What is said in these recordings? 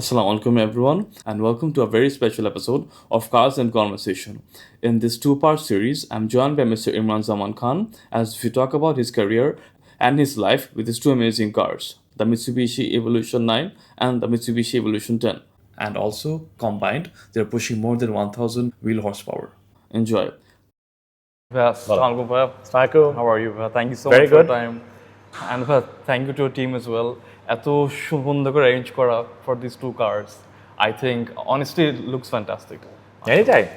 Assalamu alaikum everyone and welcome to a very special episode of Cars and Conversation. In this two-part series, I'm joined by Mr. Imran Zaman Khan as we talk about his career and his life with his two amazing cars, the Mitsubishi Evolution 9 and the Mitsubishi Evolution 10. And also, combined, they're pushing more than 1000 wheel horsepower. Enjoy. Assalamualaikum, bhaiya. Assalamualaikum. How are you? Bhaiya? Thank you so Very much for your good. time. And bhaiya, thank you to your team as well. এত সুন্দর করে arrange করা for these two cars. I think honestly it looks fantastic. Anytime.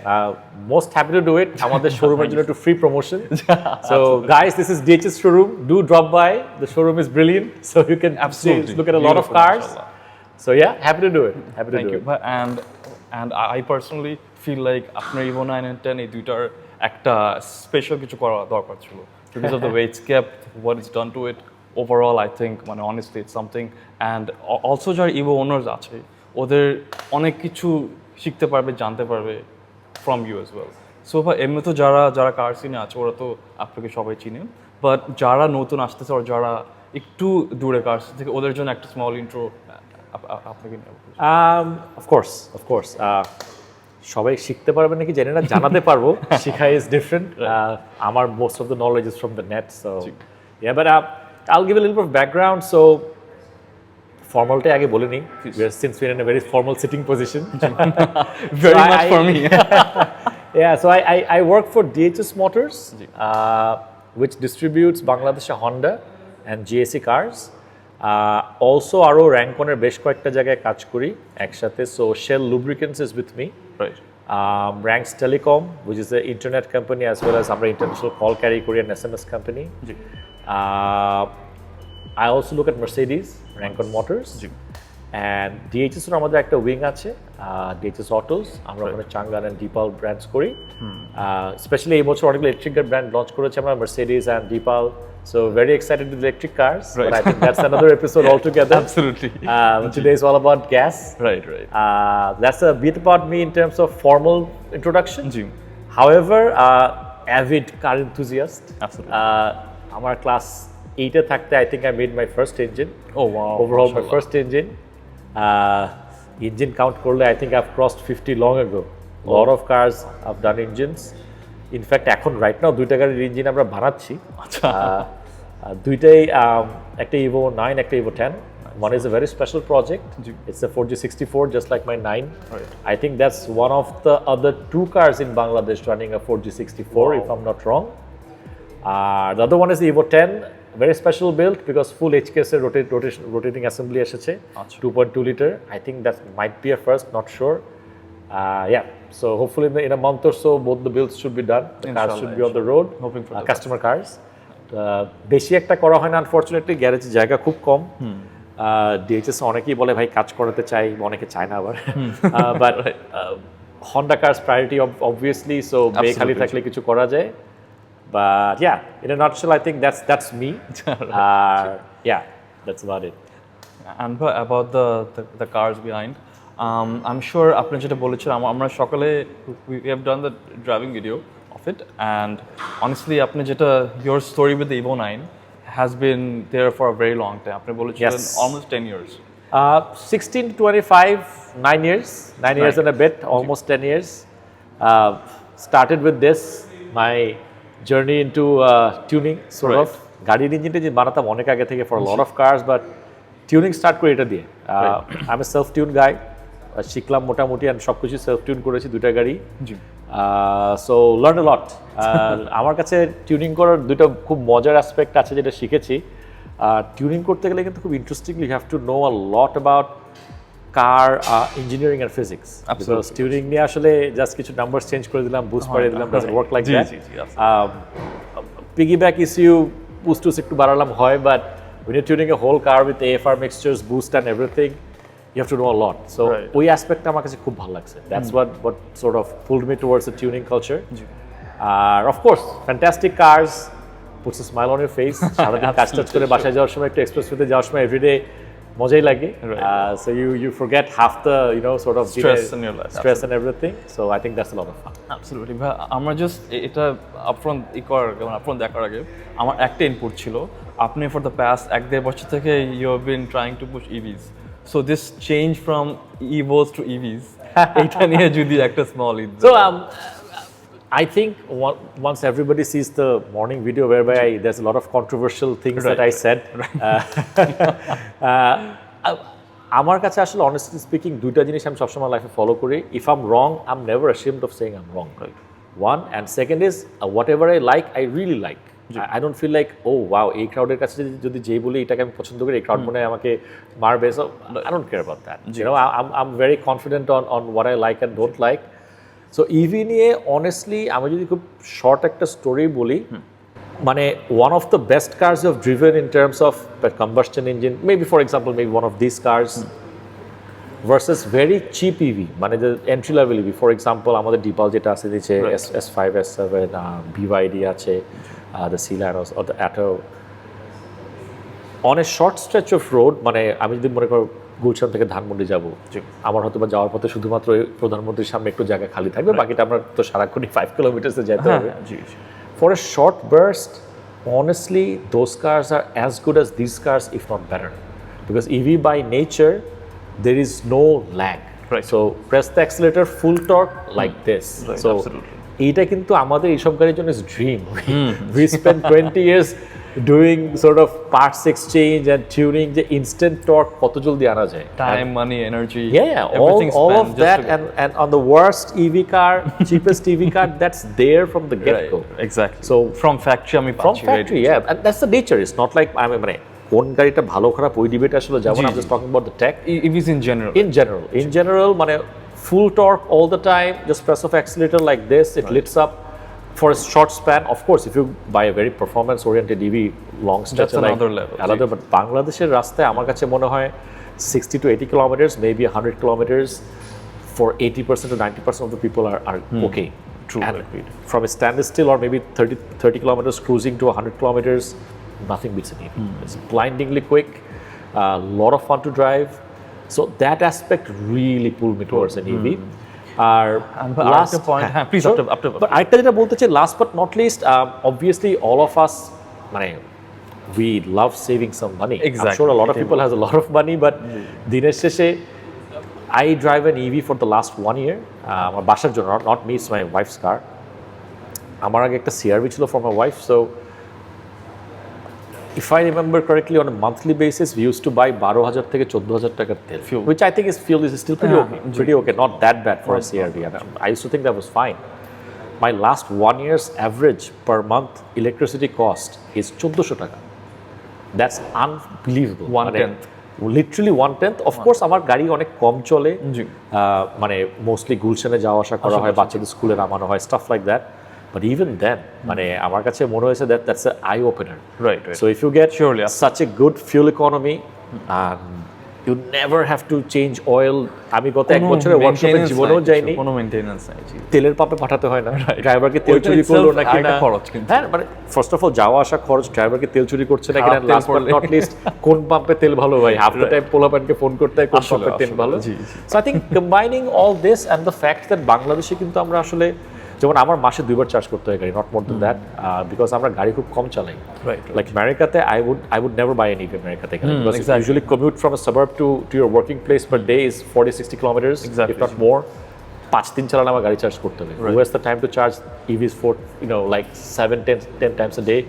Most happy to do it. আমাদের শোরুমের জন্য একটু free promotion. So guys, this is DH's showroom. Do drop by. The showroom is brilliant. So you can Absolutely. look at a lot of Beautiful, cars. mashallah. So yeah, happy to do it. Happy to Thank do you. it. Bhaiya, and I personally feel like আপনার EVO 9 and 10 এই দুইটার একটা special কিছু করা দরকার ছিল. Because of the way it's kept, what it's done to it. Overall, I think, honestly, it's something. And also, যারা EVO owners আছে, ওদের অনেক কিছু শিখতে পারবে, জানতে পারবে from you as well. So, এমনি তো যারা কার সিনে আছে, ওরা তো আপনাকে সবাই চিনে. But যারা নতুন আসতেছে, আর যারা একটু দূরে কার থেকে, ওদের জন্য একটা small intro আপনাকে নেব. Of course. সবাই শিখতে পারবে নাকি জানি না, জানাতে পারবো. শিখা is different. আমার most of the knowledge is from the net. So yeah, but I'll give a little bit of background. So formality আগে বলে নিই. Since we're in a very formal sitting position. Very much for me. Yeah, so I work for DHS Motors, which distributes Bangladesh Honda and GAC cars. Also আরো র্যাঙ্কনের বেশ কয়েকটা জায়গায় কাজ করি একসাথে. So Shell Lubricants is with me. Right. Ranks Telecom, which is an internet company, as well as আমরা international call carry করি and SMS company. I also look at Mercedes, Rankon Motors. And DHS এর আমাদের একটা wing আছে, DHS Autos. আমরা ওখানে Changan and Deepal brands করি. Especially এই বছর অনেকগুলো ইলেকট্রিক ব্র্যান্ড লঞ্চ করেছে আমরা, Mercedes and Deepal. So very excited with electric cars, Right. but I think that's another episode altogether. Absolutely. Today is all about gas. Right. That's a bit about me in terms of formal introduction. Jim. However, avid car enthusiast. Absolutely. আমার class 8 থাকতে I think I made my first engine. Oh wow. Overall, my Mashallah. first engine. Engine count করলে I think I've crossed 50 long ago. A lot of cars I've done engines. In fact, এখন right now দুইটা গাড়ির engine আমরা বানাচ্ছি। দুইটাই একটা EVO 9, একটা EVO 10. One is a very special project. It's a 4G64, just like my 9. Right. I think that's one of the other two cars in Bangladesh running a 4G64, if I'm not wrong. The other one is the EVO 10, very special build because full HKS rotating assembly এসেছে, 2.2 liter. I think that might be a first, not sure. Yeah, so hopefully in a month or so, both the builds should be done. The cars should be on the road, Hoping for the customer cars. বেশি একটা করা হয় না, unfortunately গ্যারেজে জায়গা খুব কম। DHS অনেকেই বলে ভাই কাজ করাতে চাই, অনেকে চায় না আবার। But Honda cars priority obviously, so bay খালি থাকলে কিছু করা যায়। But yeah, in a nutshell, I think that's me. Yeah, that's about it. And about the cars behind, I'm sure আপনি যেটা বলেছেন আমরা সকালে we have done the driving video of it, and honestly আপনি যেটা your story with the EVO 9 has been there for a very long time. আপনি বলেছিলেন Yes. almost 10 years. 16 to 25, 9 years. 9 years and a bit, almost 10 years. Started with this, my journey into tuning, sort Right. of. গাড়ির ইঞ্জিনটা যে বানাতাম অনেক আগে থেকে for a lot of cars, but tuning start করে এটা দিয়ে। I'm a self-tune guy. শিখলাম মোটামুটি and সব কিছু self-tune করেছি দুইটা গাড়ি। So learned a lot. আমার কাছে টিউনিং করার দুইটা খুব মজার অ্যাসপেক্ট আছে যেটা শিখেছি। টিউনিং করতে গেলে কিন্তু খুব interestingly you have to know a lot about car engineering and physics. Because tuning নিয়ে আসলে জাস্ট কিছু নাম্বার চেঞ্জ করে দিলাম, বুস্ট বাড়িয়ে দিলাম, doesn't work like that. Piggyback issue boost টুস একটু বাড়ালাম হয়, but when you're tuning a whole car with AFR mixtures, boost and everything, you have to know a lot. So ওই অ্যাসপেক্টটা আমার কাছে খুব ভালো লাগছে। That's what sort of pulled me towards the tuning culture. Of course, fantastic cars, puts a smile on your face. সারাদিন কাজ টাজ করে বাসায় যাওয়ার সময় একটু এক্সপ্রেসওয়েতে যাওয়ার সময় এভরিডে মজাই লাগে। So you forget half the sort of Stress in your life. stress and everything. So I think that's a lot of fun. Absolutely. আমরা জাস্ট এটা আপফ্রন্ট আপফ্রন্ট দেখার আগে আমার একটা ইনপুট ছিল, আপনি ফর দ্য পাস্ট 1-1.5 বছর থেকে you have been trying to push EVs. So this change from EVOs to EVs, এটা নিয়ে যদি একটা small So I think once everybody sees the morning video whereby there's a lot of controversial things that I said. আমার কাছে আসলে honestly speaking দুইটা জিনিস আমি সবসময় লাইফে ফলো করি. If I'm wrong, I'm never ashamed of saying I'm wrong. Right. One, and second is whatever I like, I really like. I don't feel like, oh wow, এই crowd-এর কাছে যদি যেই বলি এটাকে আমি পছন্দ করি, এই crowd মনে হয় আমাকে মারবে. So I don't care about that. You know, I'm very confident on what I like and don't like. So EV নিয়ে honestly আমি যদি খুব short একটা story বলি, মানে one of the best cars you've driven in terms of combustion engine, maybe for example, maybe one of these cars versus very cheap EV, মানে the entry level EV, for example, আমাদের ডিপাল যেটা আছে দিচ্ছে S5, S7, BYD আছে, the Salam or the Atto. On a short stretch of road, মানে আমি যদি মনে করো গুলশান থেকে ধানমন্ডি যাবো, আমার হয়তো বা যাওয়ার পথে শুধুমাত্র প্রধানমন্ত্রীর সামনে একটু জায়গা খালি থাকবে, বাকিটা আমরা তো সারাক্ষণই 5 কিলোমিটার্সে যেতে হবে. For a short burst, honestly, those cars are as good as these cars, if not better. Because EV by nature, there is no lag. Right. So press the accelerator full torque like this. Right, so absolutely. এইটা কিন্তু আমাদের এইসব গাড়ির জন্য is dream. We spent 20 years doing sort of parts exchange and tuning the instant torque কত জলদি আনা যায়. Time, money, energy. Yeah, everything all spent of just that, to get- and on the worst EV car, cheapest EV car, that's there from the get-go. Right, exactly. So from factory আমি from পাচ্ছি, factory, yeah, and that's the nature. It's not like I mean, মানে কোন গাড়িটা ভালো খারাপ ওই debate আসলে যাব না. I'm just talking about the tech. EVs in general. In general, মানে full torque all the time. Just press of accelerator like this, it lifts up for a short span. Of course, if you buy a very performance-oriented EV, long stretch, That's another level. But বাংলাদেশের রাস্তায় আমার কাছে মনে হয় 60 to 80 kilometers, maybe 100 kilometers, for 80% to 90% of the people are okay. True. And from a standstill or maybe 30 kilometers cruising to 100 kilometers, nothing beats an EV. It's blindingly quick, a lot of fun to drive. So that aspect really pulled me towards an EV. Our last point, please, after. But আরেকটা যেটা বলতে চাই, last but not least, obviously all of us, মানে we love saving some money. Exactly. I'm sure a lot of people has a lot of money, but দিনের শেষে I drive an EV for the last 1 year. আমার বাসার জন্য, not me, it's my wife's car. আমার আগে একটা CRV ছিল for my wife, so if I remember correctly, on a monthly basis, we used to buy 12,000 থেকে 14,000 টাকার তেল, which I think is still pretty okay, not that bad for a CRV. I used to think that was fine. My last 1 year's average per month electricity cost is 1,400 টাকা. That's unbelievable. 1/10. Literally 1/10. Of course, আমার গাড়ি অনেক কম চলে, মানে mostly গুলশানে যাওয়া আসা করা হয়, বাচ্চাদের স্কুলে নামানো হয়, stuff like that. But even then, মানে আমার কাছে মনে হয়েছে that's an eye opener. Right. So if you get Surely, such a good fuel economy, you never have to change oil. আমি গত এক বছরে ওয়ার্কশপে জীবনেও যাইনি, কোনো মেইনটেনেন্স নাই, তেলের পাম্পে পাঠাতে হয় না, ড্রাইভারকে তেল চুরি করলো নাকি না, খরচ কিন্তু। হ্যাঁ, মানে ফার্স্ট অফ অল যাওয়া আসা খরচ, ড্রাইভারকে তেল চুরি করছে নাকি না, লাস্ট বাট নট লিস্ট কোন পাম্পে তেল ভালো ভাই, হাফ দ্য টাইম পোলাপানকে ফোন করতে হয় কোন পাম্পে তেল ভালো. So I think combining all this and the fact that বাংলাদেশে কিন্তু আমরা আসলে, যেমন আমার মাসে 2বার চার্জ করতে হয় গাড়ি, not more than that, because আমরা গাড়ি খুব কম চালাই. লাইক আমেরিকাতে I would never buy an EV আমেরিকাতে, because usually commute from a suburb to your working place per day is 40-60 kilometers, if not more. 5 দিন চালালে আমার গাড়ি চার্জ করতে হবে. Who has the time to charge EVs for, like 7-10 times a day,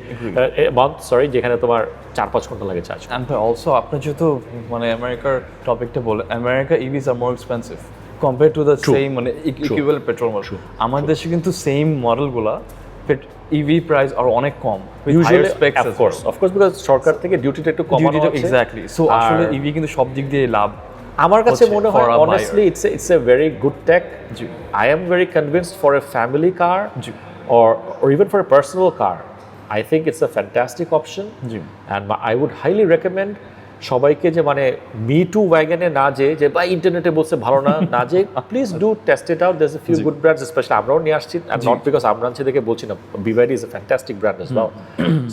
a month, sorry, যেখানে তোমার 4-5 ঘন্টা লাগে চার্জ. And also আপনি যেহেতু মানে আমেরিকার টপিকটা বলে, America EVs are more expensive compared to the same মানে equivalent petrol model. আমাদের দেশে কিন্তু সেম মডেলগুলা EV প্রাইস আর অনেক কম, Usually, of course, because সরকার থেকে ডিউটিটা একটু কমানো হচ্ছে. এক্স্যাক্টলি. সো আসলে EV কিন্তু সব দিক দিয়ে লাভ. আমার কাছে মনে হয় honestly it's a very good tech. I am very convinced for a family car or even for a personal car. I think it's a fantastic option, and I would highly recommend সবাইকে যে মানে me two ওয়াগনে না যে বা ইন্টারনেটে বলছে ভালো না যে, please do test it out. There's a few good brands, specially আমরাও নিয়ে আসছি, and not because আমরা আনছি দেখে বলছি না, BYD is a fantastic brand as well.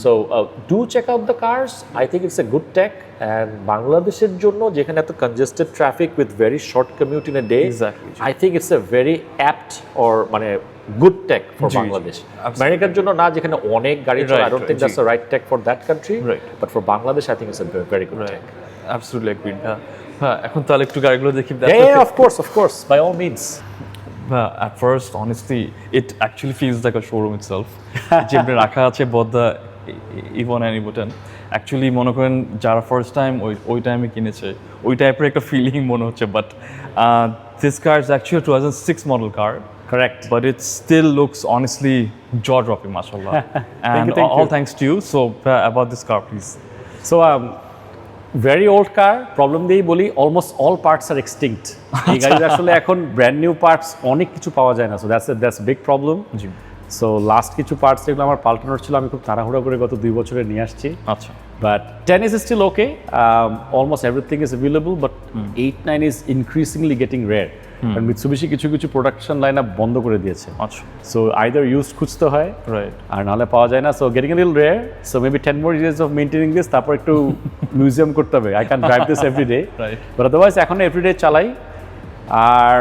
So do check out the cars. I think it's a good tech, and বাংলাদেশের জন্য যেখানে এত congested traffic with very short commute in a day, I think it's a very apt or মানে good take for জি, Bangladesh absolutely. আমেরিকার জন্য না, যেখানে অনেক গাড়ি চলে, Right, I don't think right, that's the right take for that country, Right. But for Bangladesh I think it's a very good take. Absolutely agreed. হ্যাঁ, এখন তাহলে একটু গাড়িগুলো দেখি। Of course by all means. At first, honestly, it actually feels like a showroom itself. যেমনি রাখা আছে both the EVO and EVO X, actually মনে করেন যারা ফার্স্ট টাইম ওই টাইমে কিনেছে ওই টাইপের একটা ফিলিং মনে হচ্ছে, but this car is actually a 2006 model car. Correct. But it still looks honestly jaw-dropping, mashallah. And thank all you. thanks to you. So about this car, please. So very old car, problem দিয়েই বলি, almost all parts আর extinct. এই গাড়ির আসলে এখন brand new parts অনেক কিছু পাওয়া যায় না, so that's big problem. G. So last কিছু পার্টস যেগুলো আমার পাল্টানোর ছিল, আমি খুব তাড়াহুড়া করে গত 2 বছরে নিয়ে আসছি। আচ্ছা। But 10 is still okay. Almost everything is available, but 8, 9 is increasingly getting rare. And Mitsubishi কিছু কিছু প্রোডাকশন লাইন আপ বন্ধ করে দিয়েছে। আচ্ছা। So either used খুঁজতে হয়, Right. আর নাহলে পাওয়া যায় না। So getting a little rare. So maybe 10 more years of maintaining this, তারপর একটু মিউজিয়াম করতে হবে। I can drive this every day. Right. But otherwise এখন everyday চালাই। আর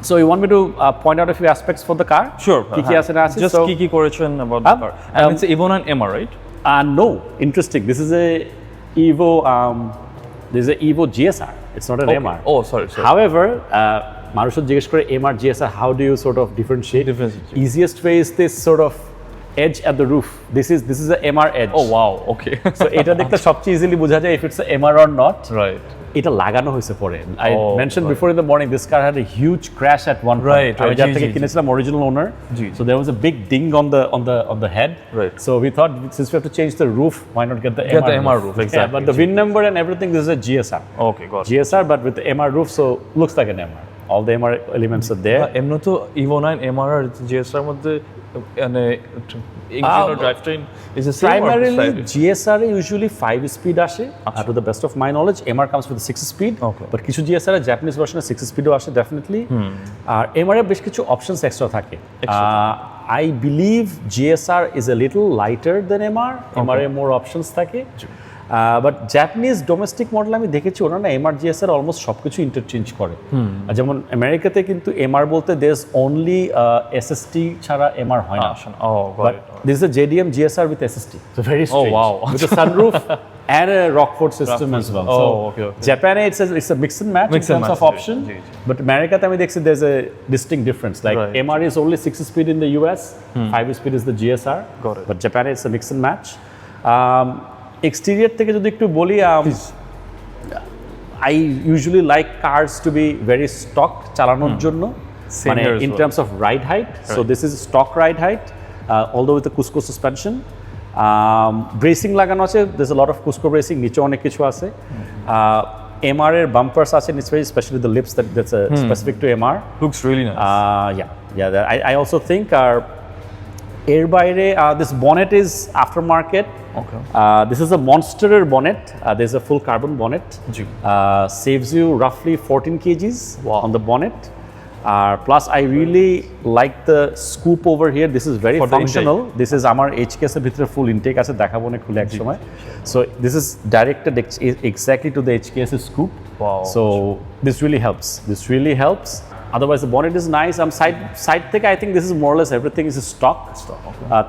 so you want me to point out a few aspects for the car? Sure. কি আছে না আছে? Just So, কি করেছেন about the car? And it's EVO IX MR, right? no, interesting. This is a EVO. This is a EVO GSR. It's not an Okay. MR. Oh, sorry. However, মানুষজন জিজ্ঞেস করে MR GSR, how do you sort of differentiate? Easiest way is this sort of edge at the roof. This is a MR edge. Oh wow. Okay. So এটা দেখতে সবচেয়ে easily বোঝা যায় if it's a MR or not. Right. এটা লাগানো হয়েছে পরে। I mentioned right. before in the morning, this car had a huge crash at one point. Right, আমি right. যার জি, থেকে জি, কিনেছিলাম original owner. G. So there was a big ding on the head. Right. So we thought since we have to change the roof, why not get the MR roof, Yeah, exactly. but the VIN number and everything, this is a GSR. Okay, got it. GSR, but with the MR roof, so looks like an MR. All the MR elements are there. এমনি তো EVO IX MR আর GSR মধ্যে মানে engine or drivetrain is the same or Primarily, decided? GSR usually 5 speed আসে, to the best of my knowledge. MR comes with a 6 speed, Okay. but কিছু GSR এর Japanese version 6 speedও আসে definitely. আর MR এর বেশ কিছু options extra থাকে. I believe GSR is a little lighter than MR. MR এর more options থাকে. But Japanese domestic model আমি দেখেছি ওরা না এমআর জিএসআর অলমোস্ট সব কিছু ইন্টারচেঞ্জ করে। যেমন আমেরিকাতে কিন্তু এমআর বলতে দেয়ার অনলি এসএসটি ছাড়া এমআর হয় না। But this is a JDM GSR with SST, so very strange, with a sunroof and a Rockford system as well. So okay. Japan, it's a mix and match in terms of option. But America, I mean, there's a distinct difference. Like Right. MR is only 6 speed in the US, 5 speed is the GSR. Got it. But Japan, it's a mix and match. Exterior থেকে যদি একটু বলি, I usually like cars to be very stock চালানোর জন্য, মানে here as in well. terms of ride height. So this is stock ride height, although with the Cusco suspension. Bracing লাগানো আছে, there's a lot of Cusco bracing, নিচে অনেক কিছু আছে। MR এর বাম্পার্স আছে, it's very especially the lips that's specific to MR. Looks really nice. I also think our এর বাইরে this bonnet is aftermarket. Okay. This is a monster bonnet. There's a full carbon bonnet. Saves you roughly 14 kgs on the bonnet. Plus, I really like the scoop over here. This is very functional. This is our HKS এর ভিতরে full intake আছে, দেখাবো না খুলে এক সময়. So this is directed exactly to the HKS scoop. Wow. So this really helps. Otherwise, the bonnet is nice. Side থেকে I think this is more or less everything is stock.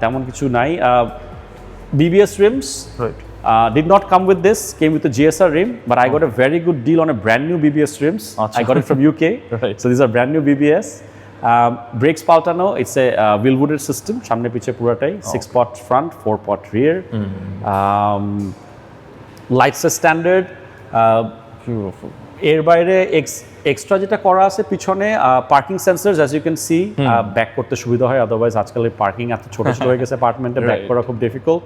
তেমন কিছু নাই. BBS rims. Right. Did not come with this, came with the GSR rim, but I got a very good deal on a brand new BBS rims. I got it from UK. Right. So these are brand new BBS. Brakes paltano, it's a wheel-wooded system, সামনে পিছে পুরাটাই, 6-pot front, 4-pot rear. Lights are standard. Beautiful. এর বাইরে extra যেটা করা আছে পিছনে parking sensors, as you can see, back করতে সুবিধা হয়, আদারওয়াইজ আজকাল পার্কিং এত ছোট ছোট হয়ে গেছে অ্যাপার্টমেন্টে, ব্যাক করা খুব ডিফিকাল্ট।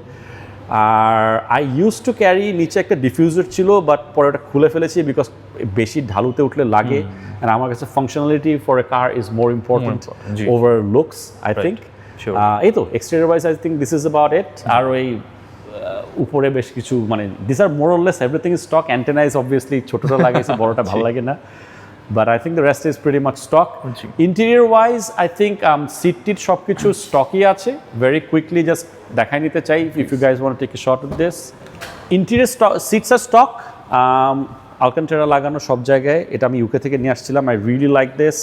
আর আই ইউজ টু ক্যারি, নিচে একটা ডিফিউজার ছিল বাট পরে ওটা খুলে ফেলেছি বিকজ বেশি ঢালুতে উঠলে লাগে, অ্যান্ড আমার কাছে functionality for a car is more important over looks I think. এই তো exterior wise I think this is about it. আর ওই উপরে বেশ কিছু মানে this are more or less everything is stock. Antenna is obviously ছোটটা লাগাইছে, বড়টা ভালো লাগে না, but I think the rest is pretty much stock. Interior wise, I think seat tit সব কিছু স্টকই আছে। Very quickly just দেখাই নিতে চাই, if you guys want to take a shot at this. Interior seats are stock. Alcantara লাগানো সব জায়গায়, এটা আমি UK থেকে নিয়ে আসছিলাম। I really like this.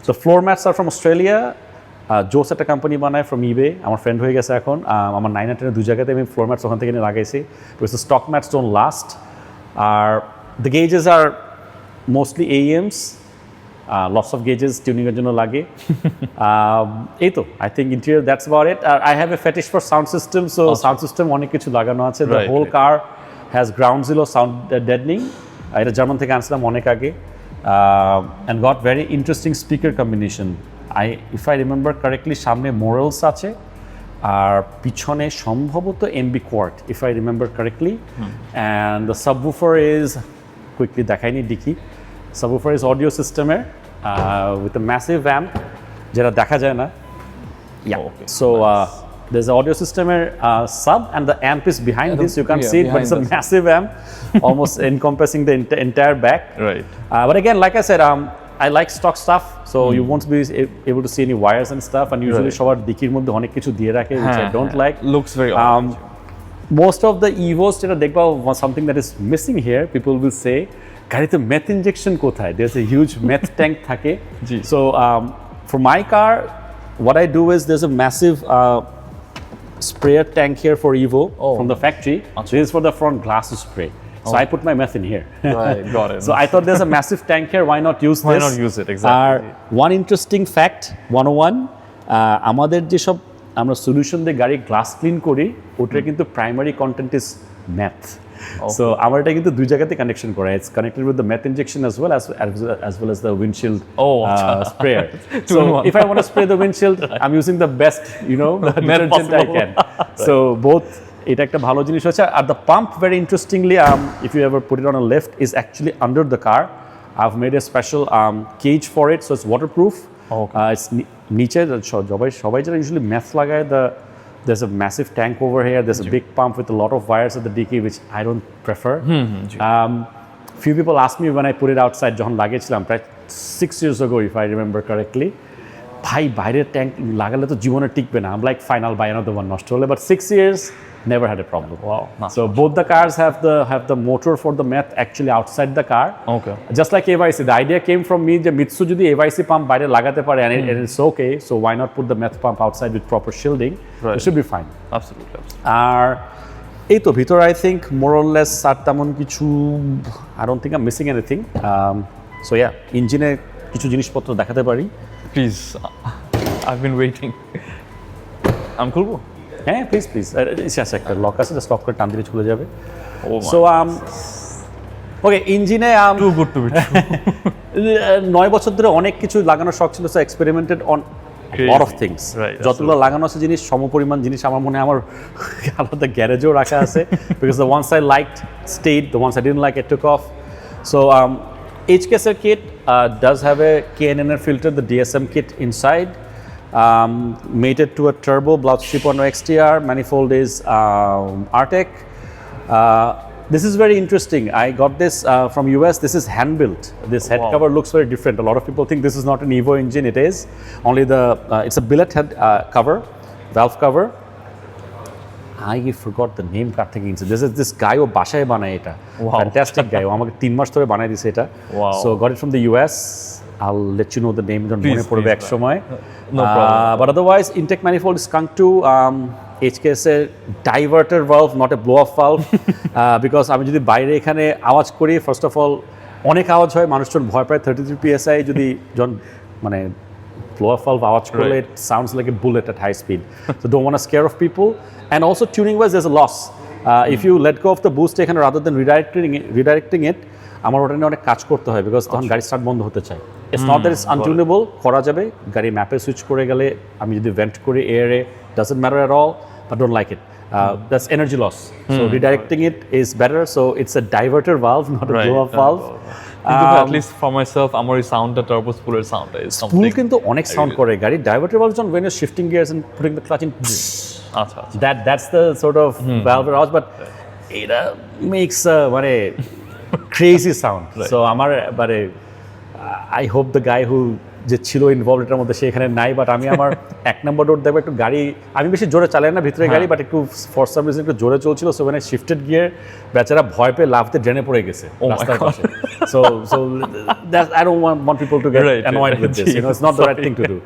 The floor mats are from Australia. জোস একটা কোম্পানি বানায় ফ্রম ইবে, আমার ফ্রেন্ড হয়ে গেছে এখন। আমার 9 আর 10 দুই জায়গাতে আমি ফ্লোর ম্যাটস ওখান থেকে নিয়ে লাগাইছি, because stock mats don't last. আর the gauges are mostly AEMs, lots of gauges টিউনিংয়ের জন্য লাগে। এই তো I think interior that's about it. আর I have a fetish for sound system, so sound system অনেক কিছু লাগানো আছে। The whole car has ground zero sound deadening, এটা জার্মান থেকে আনছিলাম অনেক আগে, and got very interesting speaker combination. If I remember correctly সামনে মোরেলস আছে, আর পিছনে সম্ভবত MB quart, if I remember correctly. And the subwoofer is, quickly দেখাইনি ডিকি, সাবউফার ইজ অডিও সিস্টেমের উইথ এ ম্যাসিভ অ্যাম্প, যেটা দেখা যায় না। So there's an audio system sub, and the amp is behind this. You can't see it, but it's a massive amp, almost encompassing the entire back. Right. But again, like I said, I like stock stuff, so you won't be able to see any wires and stuff. And usually, সবার দিকির মধ্যে অনেক কিছু দিয়ে রাখে, which I don't like. Looks very Most of the EVOs, যেটা দেখবা, something that is missing here, people will say, গাড়িতে meth injection কোথায়? There's a huge meth tank থাকে. So for my car, what I do is there's a massive sprayer tank here for EVO from the factory. This is for the front glass spray. So I put my meth in here. Right, got it. So I thought there's a massive tank here. Why not use this? Why not use it? Exactly. One interesting fact, 101, আমাদের যেসব আমরা solution দিয়ে গাড়ি glass clean করি, ওটার কিন্তু primary content is math. So আমার এটা কিন্তু দুই জায়গাতে কানেকশন করা। It's connected with the meth injection as well as the windshield sprayer. So if I want to spray the windshield, I'm using the best, detergent I can. So both, এটা একটা ভালো জিনিস হচ্ছে। আর the pump, very interestingly, if you ever put it on a lift, is actually under the car. I've made a special cage for it, so it's waterproof. It's নিচে সবাই যারা usually meth লাগায়, there's a massive tank over here. There's a big pump with a lot of wires at the dicky, which I don't prefer. Few people asked me when I put it outside, যখন লাগিয়েছিলাম প্রায় 6 years ago, if I remember correctly, ভাই বাইরের tank লাগালে তো জীবনে টিকবে না। I'm like, fine, I'll buy another one, নষ্ট হলে। But 6 years, never had a problem. Wow. So both the cars have the motor for the meth actually outside the car. Okay. Just like AYC, the idea came from me যে Mitsu যদি AYC pump বাইরে লাগাতে পারে, and it's okay, so why not put the meth pump outside with proper shielding? It should be fine. Absolutely. আর এই তো ভিতরে I think more or less আর তেমন কিছু, I don't think I'm missing anything. So yeah, ইঞ্জিনে কিছু জিনিসপত্র দেখাতে পারি। Please, I've been waiting. I'm cool. হ্যাঁ, প্লিজ আচ্ছা, একটা লক আছে, জাস্ট লক করে টান দিলে চলে যাবে। সো ওকে, ইঞ্জিনে too good to be true. 9 বছর ধরে অনেক কিছু লাগানোর শখ ছিল, so experimented on lot of things. যতগুলো লাগানো আছে জিনিস, সমপরিমাণ জিনিস আমার মনে হয় আমার আলাদা গ্যারেজেও রাখা আছে, because the ones I liked stayed, the ones I didn't like it took off. So HKSR kit does have a KNNR filter, the DSM kit inside. Mated to a turbo, Blouse 3.0 XTR, manifold is Artec. This is very interesting. I got this from US. This is hand built. This head cover looks very different. A lot of people think this is not an EVO engine. It is. Only it's a billet head cover, valve cover. I forgot the name কার থেকে কিনছে। This guy ও বাসায় বানায় এটা, fantastic guy, ও আমাকে 3 মাস ধরে বানায় দিয়েছে এটা। So got it from the US. I'll let you know the name যখন মনে পড়বে এক সময়। But otherwise, intake manifold is Skunk 2. HKS এর diverter valve, not a blow off valve, because আমি যদি বাইরে এখানে আওয়াজ করি, ফার্স্ট অফ অল অনেক আওয়াজ হয়, মানুষজন ভয় পায়। 33 PSI যদি মানে blow off valve আওয়াজ করলে, it sounds like a bullet at high speed. So don't want to scare off people. And also tuning wise, there's a loss. If you let go of the boost এখানে rather than redirecting it, আমার ওটা নিয়ে অনেক কাজ করতে হয়, because তখন গাড়ি স্টার্ট বন্ধ হতে চায়। It's not that it's untunable, করা যাবে, গাড়ি ম্যাপে সুইচ করে গেলে, আমি যদি ভেন্ট করি এয়ারে, doesn't matter at all, but don't like it. That's energy loss. So redirecting it is better. So it's a diverter valve, not a blow-off valve. At least for myself, আমার এই সাউন্ডটা turbo স্পুলের সাউন্ডটা is something. Spool কিন্তু অনেক sound করে গাড়ি। Diverter valve যখন when you're shifting gears and putting the clutch in, আচ্ছা, that's the sort of valve arouse, but এটা makes মানে crazy sound. So আমার মানে I hope the guy who যে ছিল ইনভলভ এটার মধ্যে সে এখানে নাই, বাট আমি আমার 1 নম্বর রোড দেখবো, একটু গাড়ি আমি বেশি জোরে চালাই না ভিতরে গাড়ি, বাট একটু ফর সাম রিজন একটু জোরে চলছিল। সো মানে শিফটেড গিয়ার, বেচারা ভয় পেয়ে লাফতে ড্রেনে পড়ে গেছে রাস্তার পাশে। So that I don't want people to get annoyed with this. It's not the right thing to do.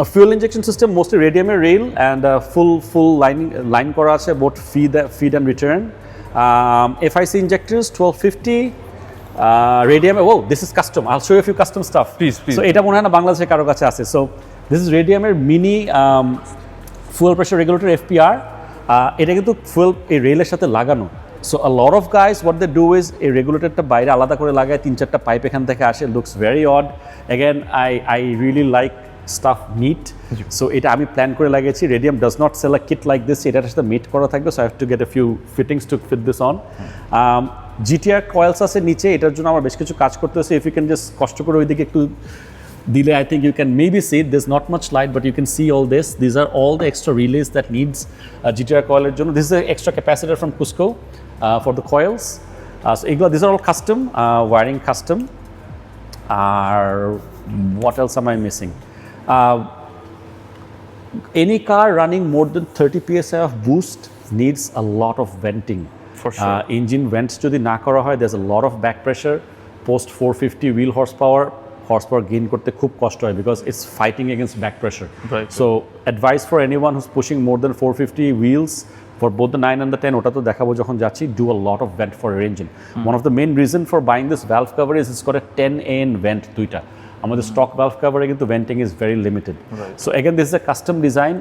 A fuel injection system, mostly radiumer rail and full line করা আছে, both feed and return. FIC injectors 1250. Radium. Oh, this is custom. I'll show you a few custom stuff. Please. So এটা মনে হয় না বাংলাদেশে কারো কাছে আছে. So this is radiumer mini fuel pressure regulator FPR. এটা কিন্তু fuel এই রেলের সাথে লাগানো. So a lot of guys what they do is এই রেগুলেটরটা বাইরে আলাদা করে লাগায়, 3-4টা পাইপ এখান থেকে আসে, looks very odd. Again, I really like stuff neat. So এটা আমি প্ল্যান করে লাগিয়েছি. Radium does not sell a kit like this. এটার সাথে মেট করা থাকবে, so I have to get a few fittings to fit this on. GTR coils আছে নিচে, এটার জন্য আমার বেশ কিছু কাজ করতে হচ্ছে. If you can just কষ্ট করে ওইদিকে একটু দিলে, I think you can maybe see it. There's not much light, but you can see all this. These are all the extra relays that needs GTR coil এর জন্য. This is an extra capacitor from Cusco for the coils. So these are all custom, wiring custom. What else am I missing? Any car running more than 30 psi of boost needs a lot of venting. For sure. Engine vents যদি না করা হয়, there's a lot of back pressure. Post 450 wheel horsepower gain করতে খুব কষ্ট হয় because it's fighting against back pressure. Right. So advice for anyone who's pushing more than 450 wheels for both the 9 and the 10, ওটা তো দেখাবো যখন যাচ্ছি, do a lot of vent for your engine. One of the main reason for buying this valve cover is it's got a 10AN vent দুইটা. আমাদের stock valve কভারে কিন্তু venting is very limited. So again this is a custom design.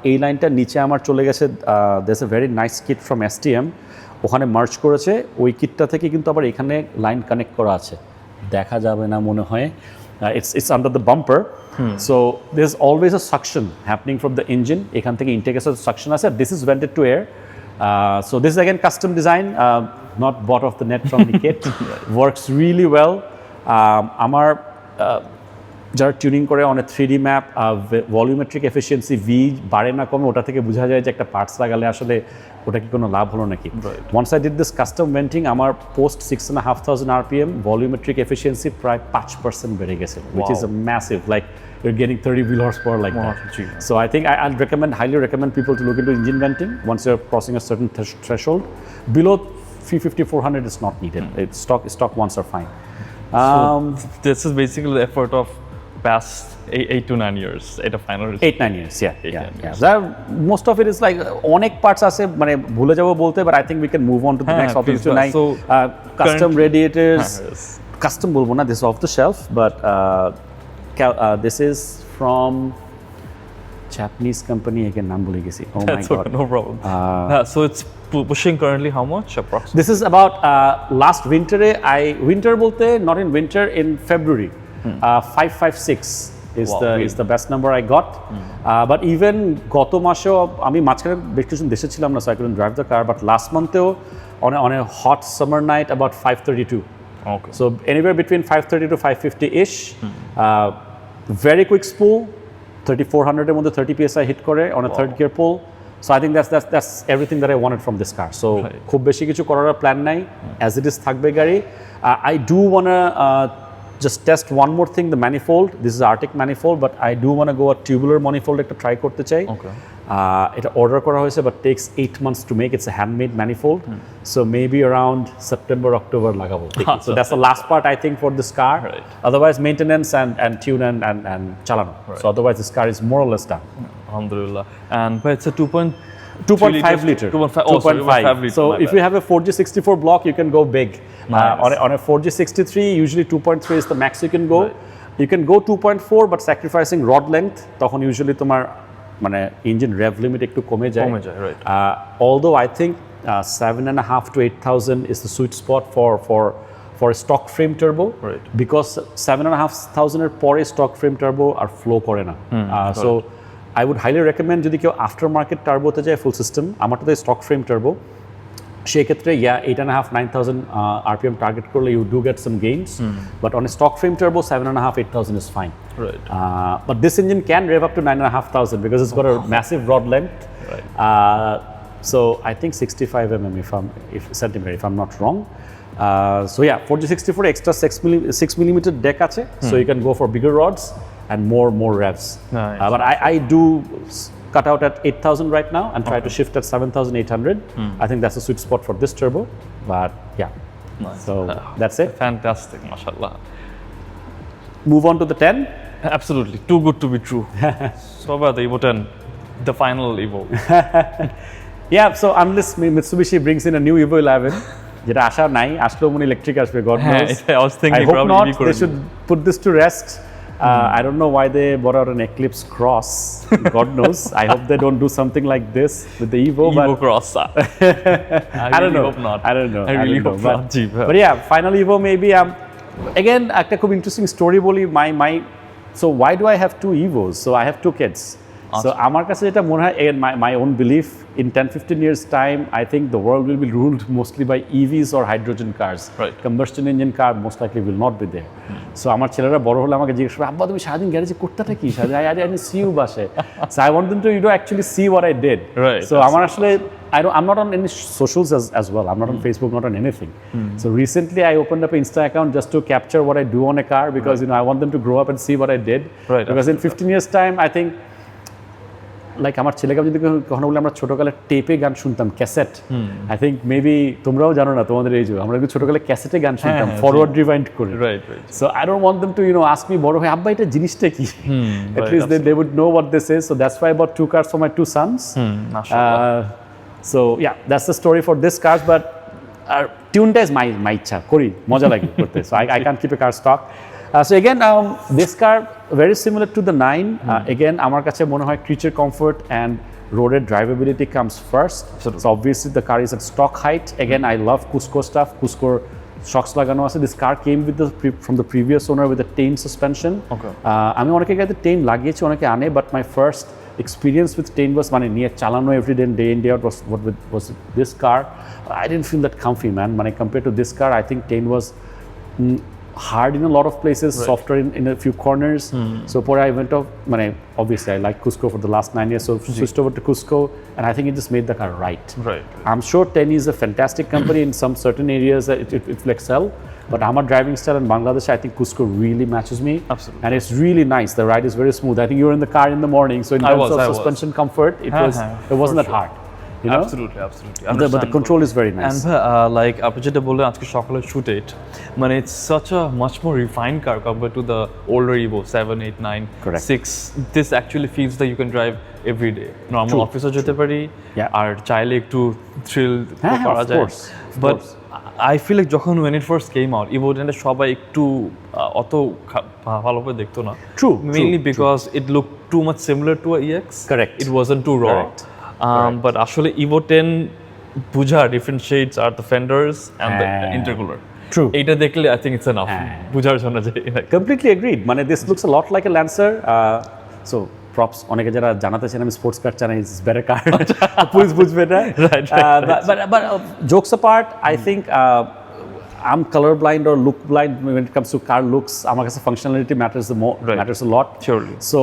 এই লাইনটা নিচে আমার চলে গেছে, this a very nice kit from STM, ওখানে মার্চ করেছে. ওই কিটটা থেকে কিন্তু আবার এখানে লাইন কানেক্ট করা আছে, দেখা যাবে না মনে হয়. It's under the bumper. So there's always a suction happening from the engine. এখান থেকে ইনটেকের সাথে suction আছে. This is vented to air. So this is again custom design, not bought off the net from the kit. Works really well. আমার যারা tuning করে অনেক 3D map, volumetric efficiency V বাড়ে না কমে, ওটা থেকে বোঝা যায় যে একটা পার্টস লাগালে আসলে ওটা কি কোনো লাভ হলো নাকি. Once I did this custom venting, আমার পোস্ট 6,500 RPM ভলিউমেট্রিক এফিসিয়েন্সি প্রায় 5% বেড়ে গেছে, which is a massive, like you're getting 30 wheel horsepower like that. So I think I'll highly recommend people to look into engine venting once you're crossing a certain threshold. Below 350-400 is not needed. Stock ones are fine. So this is basically the effort of past 8 to 9 years. 8-9 years, yeah. Most of it is like অনেক parts আছে, মানে ভুলে যাবো বলতে, but I think we can move on to the next topic tonight. So custom radiators, custom বলবো না, this is off the shelf, but this is from Japanese company, again নাম ভুলে গেছি. Oh my god. No problem. So it's pushing currently how much approximately? This is about last winter bolte, not in winter, in February. 556 is the best number I got. But even goto masho ami majkhane besh kichu deshe chilam na, so I couldn't drive the car, but last month on a hot summer night about 532. Okay. So anywhere between 530 to 550 ish. Very quick spool, 3400 এর মধ্যে 30 psi hit করে on a third gear pull. So I think that's everything that I wanted from this car. So খুব বেশি কিছু করার plan নাই, as it is থাকবে গাড়ি. I do wanna just test one more thing, the manifold. This is Arctic manifold, but I do wanna go a tubular manifold একটা try করতে চাই. এটা অর্ডার করা হয়েছে, but takes 8 months to make. It's a handmade manifold. So maybe around September, October লাগাবো. So that's the last part I think for this car. Otherwise maintenance and tune and চালানো. So otherwise this car is more or less done. Alhamdulillah. And but it's a 2.5 liter. 2.5 liter. So if you have a 4G64 block, you can go big. On a 4G63, usually 2.3 is the max you can go. You can go 2.4, but sacrificing rod length, তখন usually তোমার মানে engine রেভ limit একটু কমে যায়. Although I think 7.5 to 8,000 is the sweet spot for a stock frame turbo, because 7,500 এর পরে stock frame turbo আর flow করে না. So I would highly recommend যদি কেউ আফটার মার্কেট টার্বোতে যায় ফুল সিস্টেম, আমারটা তো স্টক ফ্রেম টার্বো, সেই ক্ষেত্রে 8,500-9,000 RPM টার্গেট করলে you do get some gains, but on a stock frame turbo 7,500-8,000 is fine. But this engine can rev up to 9,500 because it's got a massive rod length. So I think 65 mm centimeter if I'm not wrong. So yeah, 4G64 extra 6mm deck আছে, so you can go for bigger rods and more revs. But I do cut out at 8,000 right now and try to shift at 7,800. I think that's a sweet spot for this turbo. But yeah, Nice. So that's it. Fantastic, mashallah. Move on to the 10. Absolutely, too good to be true. So about the EVO 10, the final EVO. Yeah, so unless Mitsubishi brings in a new EVO 11, যেটা আশা নাই, আসলেও মনে electric আসবে, God knows. I was thinking I hope probably not. EV করে They should put this to rest. I don't know why they brought out an Eclipse Cross. God knows. I hope they don't do something like this with the EVO. EVO Cross. I don't know. Hope not. I don't know. I really hope but, not. But yeah, final EVO maybe. Again, একটা খুব interesting story বলি. So why do I have two EVOs? So I have two kids. So আমার কাছে যেটা মনে হয়, again, my own belief, in 10-15 years time, I think the world will be ruled mostly by EVs or hydrogen cars. Right. Combustion engine car most likely will not be there. So আমার ছেলেরা বড় হলে আমাকে জিজ্ঞেস করে, আব্বা তুমি সারাদিন গ্যারেজে করতেটা কি? I didn't see you বাসে. So I want them to actually see what I did. Right. So আমার আসলে I'm not on any socials as well. I'm not on Facebook, not on anything. So recently I opened up an Insta account just to capture what I do on a car because I want them to grow up and see what I did. Right. Because in 15 years time, I think like আমার ছেলেকে যদি কখনো বলে আমরা ছোটকালে টেপে গান শুনতাম, cassette, I think maybe তোমরাও জানো না তোমাদের এই যে আমরা কিন্তু ছোটকালে ক্যাসেটে গান শুনতাম ফরওয়ার্ড রিভাইন্ড করে। Right. So I don't want them to ask me বড় হয়ে আব্বা এটা জিনিসটা কি, at least they would know what this is. So that's why I bought two cars for my two sons. So yeah, that's the story for this cars. But টিউনটা is my ইচ্ছা, করি মজা লাগে করতে। So I can't keep a car stock. So again, this car very similar to the 9. Again, আমার কাছে মনে হয় creature comfort and roaded drivability comes first. Absolutely. So obviously the car is at stock height. Again, I love Cusco stuff. Cusco shocks লাগানো আছে. This car came with from the previous owner with a Tane suspension. Okay. আমি অনেকে গাড়িতে Tane লাগিয়েছি, অনেকে আনে, but my first experience with Tane was মানে নিয়ে চালানো every day in day out was this car. I didn't feel that comfy, man. When I compared to this car, I think Tane was hard in a lot of places, right. Softer in a few corners. So I went off, obviously I like Cusco for the last 9 years, so switched over to Cusco, and I think it just made the car right. I'm sure Tane is a fantastic company in some certain areas that it will excel, but our driving style in Bangladesh, I think Cusco really matches me. Absolutely. And it's really nice. The ride is very smooth. I think you're in the car in the morning, so in terms of suspension comfort, it wasn't that hard. You know? Absolutely. But the control is very nice. And like আপনি যেটা বললেন আজকে সকালে shoot it, it's such a much more refined car compared to the older EVO 7, 8, 9, Correct. 6. This actually feels that you can drive every day. Normal অফিসে যেতে পারি, আর চাইলে একটু থ্রিল করা যায়। But I feel like যখন when it first came out, EVO 10 সবাই একটু অত ভালোভাবে দেখতো না। Mainly because it looked too much similar to a EX. Correct. It wasn't too raw. Correct. But actually EVO 10 বুঝা differentiates are the fenders and the intercooler. True. এটা দেখলে I think it's enough. বুঝার জন্য যে completely agreed. This looks a lot like a Lancer. So props অনেকে যারা জানাতে চান আমি স্পোর্টস কার চালাই, it's better car. পুলিশ বুঝবে না। But jokes apart, I think I'm colorblind or look blind when it comes to car looks. আমার কাছে functionality matters a lot. Surely. So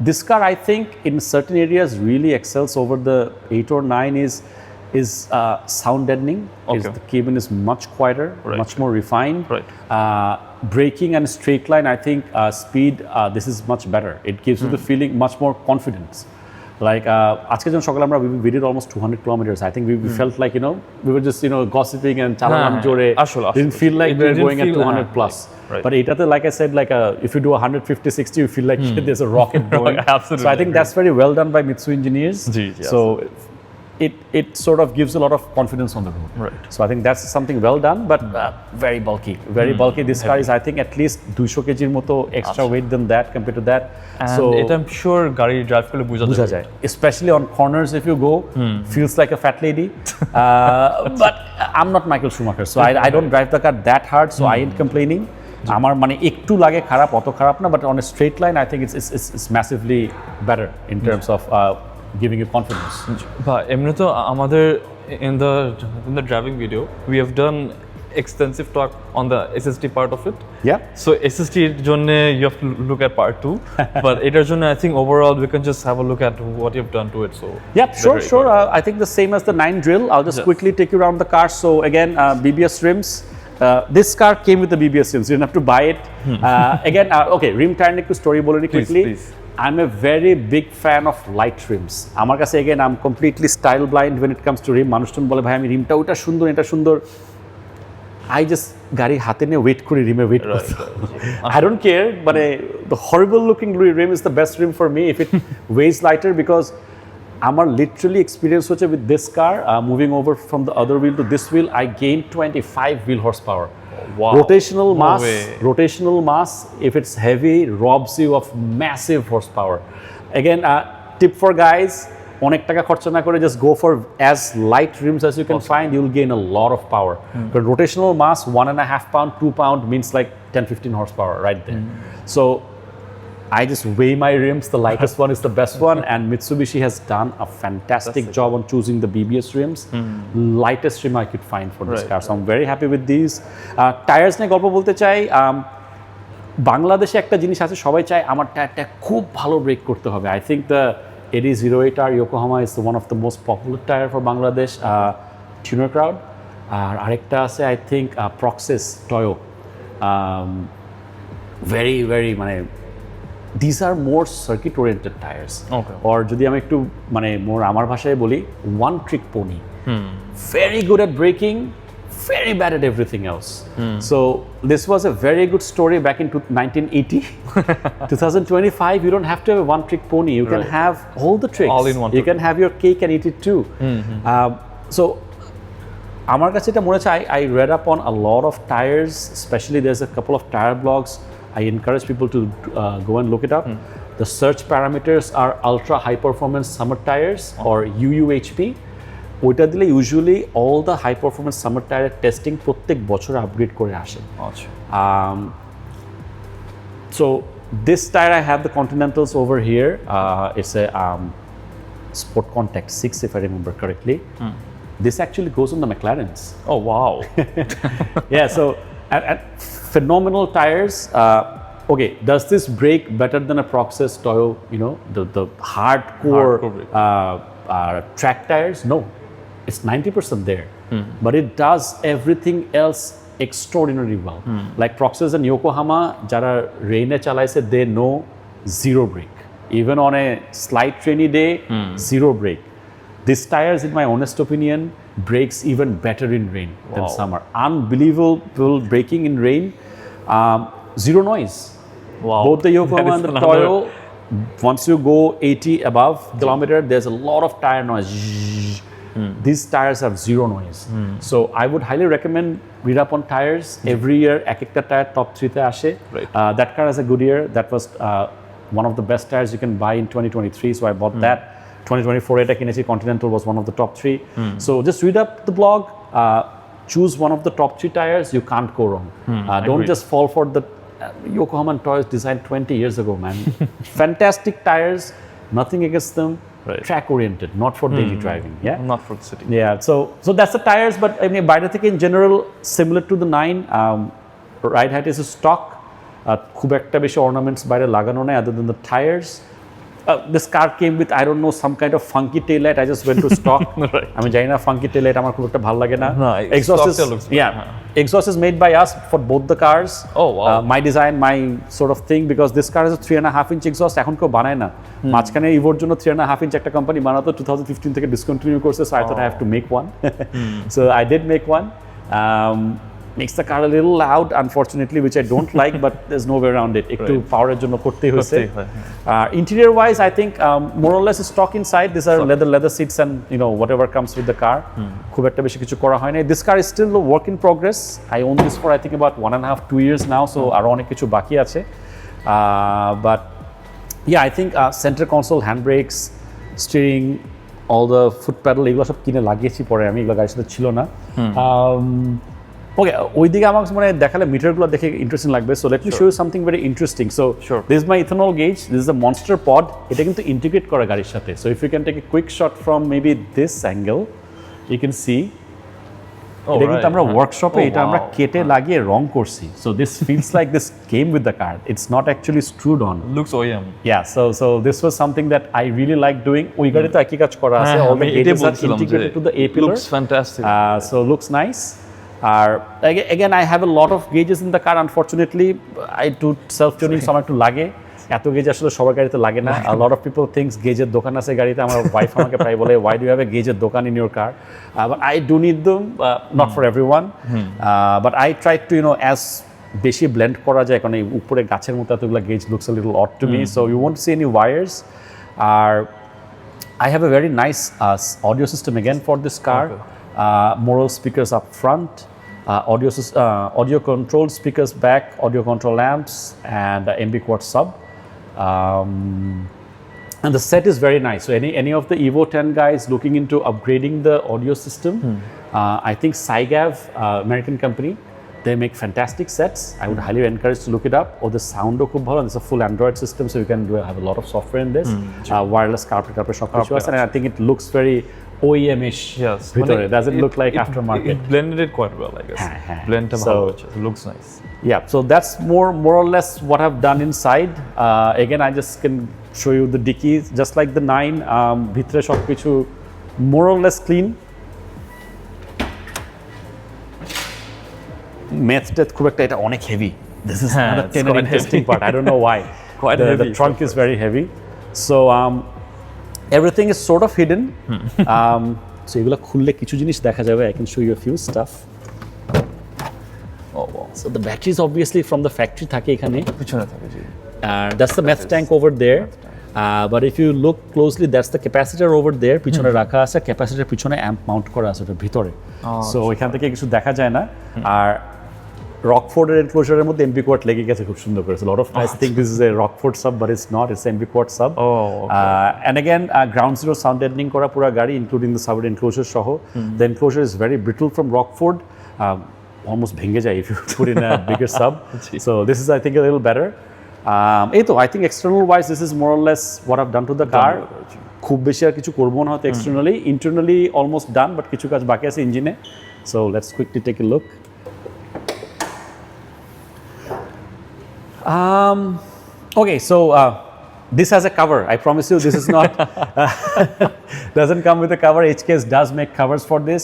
this car, I think, in certain areas really excels over the 8 or 9 is sound deadening. Okay. The cabin is much quieter, right. much more refined. Right. Braking and straight line, I think speed, this is much better. It gives you the feeling much more confidence. Like আজকে যখন সকালে আমরা we did almost 200 kilometers. I think we felt like we were just gossiping and চালালাম জোরে. Didn't feel like we were going at 200 plus. Right. But এটাতে like I said, like if you do 150-60, you feel like there's a rocket going. Absolutely. So I think that's very well done by Mitsubishi engineers. So it sort of gives a lot of confidence on the road. Right. So I think that's something well done, but very bulky. Very bulky. This car is, I think, at least 200 kg moto extra weight than that compared to that. And so I'm sure গাড়ি drive করলে বুঝা যায়. Especially on corners, if you go, feels like a fat lady. But I'm not Michael Schumacher, so I don't drive the car that hard, so I ain't complaining. আমার একটু লাগে খারাপ, অত খারাপ না, but on a straight line, I think it's massively better in terms of giving you confidence. But এমনি তো আমাদের in the driving video, we have done extensive talk on the SSD part of it. Yeah. So SSD এর জন্য you have to look at part 2, but এটার জন্য I think overall we can just have a look at what you've done to it. So yeah, sure. I think the same as the 9 drill. I'll just quickly take you around the car. So again, BBS rims. This car came with the BBS rims. You didn't have to buy it. Again, okay, rim tire একটু story বলে নি quickly. Please. I'm a very big fan of light rims. আমার কাছে again, I'm completely style blind when it comes to rim. মানুষজন বলে ভাই আমি রিমটা ওটা সুন্দর, এটা সুন্দর। I just গাড়ি হাতে নিয়ে ওয়েট করি রিমে ওয়েট করতে I don't care but the horrible looking rim is the best rim for me if it weighs lighter because আমার literally experience হচ্ছে with this car moving over from the other wheel to this wheel I gained 25 wheel horsepower. Wow. Rotational mass if it's heavy robs you of massive horsepower. Again tip for guys অনেক টাকা খরচা না করে just go for as light rims as you can find you'll gain a lot of power. But rotational mass 1.5 pound 2 pound means like 10-15 horsepower right there. So I just weigh my rims. The lightest one is the best one, and Mitsubishi has done a fantastic job on choosing the BBS rims. Lightest rim I could find for this car, so I'm very happy with these. Tires নিয়ে গল্প বলতে চাই বাংলাদেশে একটা জিনিস আছে সবাই চায় আমার টায়ারটা খুব ভালো ব্রেক করতে হবে I think the 8008R Yokohama is one of the most popular tire for Bangladesh tuner crowd আর আরেকটা আছে I think Proxys Toyo very মানে these are more circuit oriented tires or যদি আমি একটু মানে more আমার ভাষায় বলি one trick pony very good at braking very bad at everything else so this was a very good story back in 1980 2025 you don't have to have a one trick pony you can have all the tricks all in one you can have your cake and eat it too so আমার কাছে এটা মনে হচ্ছে I read up on a lot of tires especially there's a couple of tire blogs I encourage people to go and look it up. The search parameters are ultra high performance summer tires or UUHP. ওইটা দিলে usually all the high performance summer tire testing প্রত্যেক বছর upgrade করে আসে so this tire I have the Continentals over here it's a Sport Contact 6 if I remember correctly this actually goes on the McLarens oh wow yeah so and phenomenal tires okay does this brake better than a Proxys Toyo you know the hardcore track tires no it's 90% there but it does everything else extraordinarily well like Proxys and Yokohama jara rain e chalaise they know zero brake even on a slight rainy day zero brake this tires in my honest opinion brakes even better in rain than summer unbelievable braking in rain zero noise both the Yokohama and the Toyo once you go 80 above kilometer there's a lot of tire noise these tires have zero noise so I would highly recommend read up on tires every year ek ekta tire top 3 te ashe that car has a good year that was one of the best tires you can buy in 2023 so I bought that 2024 এটা কিনেছি Continental was one of the top 3 so just read up the blog choose one of the top 3 tires you can't go wrong don't just fall for the Yokohama and Toys designed 20 years ago man fantastic tires nothing against them track oriented not for daily driving not for the city so that's the tires but I mean বাইরে থেকে in general similar to the 9 ride height is a stock খুব একটা বেশি ornaments বাইরে লাগানো নাই other than the tires this car came with I don't know some kind of funky tail light I just went to stock আমি জানি না funky tail light আমার খুব একটা ভালো লাগে না exhaust is made by us for both the cars my design my sort of thing because this car is a 3.5 inch exhaust এখন কেউ বানায় না মাঝখানে ইভোর জন্য 3.5 inch একটা কোম্পানি বানাতো 2015 থেকে ডিসকন্টিনিউ করছে so I thought I have to make one so I did make one makes the car a little loud unfortunately which I don't like but there's no way around it একটু পাওয়ারের জন্য করতেই হয়েছে interior wise I think more or less stock inside these are leather seats and you know whatever comes with the car খুব একটা বেশি কিছু করা হয় না this car is still a work in progress I own this for I think about 1.5-2 years now so আরো অনেক কিছু বাকি আছে but yeah I think center console handbrakes steering all the foot pedal এগুলো সব কিনে লাগিয়েছি পরে আমি এগুলো গাড়ির সাথে ছিল না okay ওইদিকে আমাকে মানে দেখালে মিটারগুলো দেখে ইন্টারেস্টিং লাগবে so let me show you something very interesting so this is my ethanol gauge this is a monster pod এটা কিন্তু ইন্টিগ্রেট করা গাড়ির সাথে so if you can take a quick shot from maybe this angle you can see এটা কিন্তু আমরা ওয়ার্কশপে এটা আমরা কেটে লাগিয়ে রং করছি so this feels like this came with the car it's not actually screwed on looks OEM yeah so this was something that I really like doing ওই গাড়িতে একই কাজ করা আছে all the gauges are integrated to the A pillar looks fantastic so looks nice again I have a lot of gauges in the car unfortunately I do self tuning so আমার একটু লাগে এত গেজ আসলে সবার গাড়িতে লাগে না। A lot of people thinks গেজের দোকান আছে গাড়িতে। আমার ওয়াইফ আমাকে প্রায় বলে, why do you have a গেজের দোকান in your car? But I do need them, not for everyone. But I try to, as বেশি ব্লেন্ড করা যায়, কারণ এই উপরে গাছের মতো এতগুলো gauge looks a little odd to me, so you won't see any wires. I have a very nice audio system again for this car. Moral speakers up front, audio controlled speakers back, audio control lamps, and MB quad sub. And the set is very nice. So any of the EVO 10 guys looking into upgrading the audio system, I think SaiGav, American company, they make fantastic sets. I would highly encourage to look it up. The sound khub bhalo, it's a full Android system, so you can have a lot of software in this. Wireless CarPlay shop and I think it looks very OEM-ish. Yes, it doesn't look like aftermarket. It blended it quite well, I guess. Blend it looks nice. Yeah, so that's more or less what I've done inside. Again, I just can show you the dickies, just like the 9. Bhitre shop kichu more or less clean. Method খুব একটা এটা অনেক heavy. This is not a quite interesting part. I don't know why. Quite heavy. The trunk is very heavy. So everything is sort of hidden. So এগুলো খুললে কিছু জিনিস দেখা যাবে. I can show you a few stuff. Oh wow. So the battery is obviously from the factory থাকে এখানে. পিছনে থাকে জি। That's the meth tank over there. But if you look closely, that's the capacitor over there. পিছনে রাখা আছে, capacitor পিছনে amp mount করা আছে ওটার ভিতরে। So এখান থেকে কিছু দেখা যায় না। আর রকফোর্ডের এনক্লোজারের মধ্যে এমবি কোয়াড লেগে গেছে খুব সুন্দর করে। A lot of guys think this is a Rockford sub, but it's not. It's MB quad sub. And again, ground zero sound deadening করা পুরো গাড়ি, including the sub enclosure সহ. The enclosure is very brittle from Rockford. Almost ভেঙে যায় if you put in a bigger sub. So this is, I think, a little better. এই তো, I think external wise, this is more or less what I've done to the car. খুব বেশি আর কিছু করবো না হয়তো externally. Internally almost done, but কিছু কাজ বাকি আছে ইঞ্জিনে. So let's quickly take a look. Okay, so this has a cover. I promise you, this is not doesn't come with a cover. HKS does make covers for this.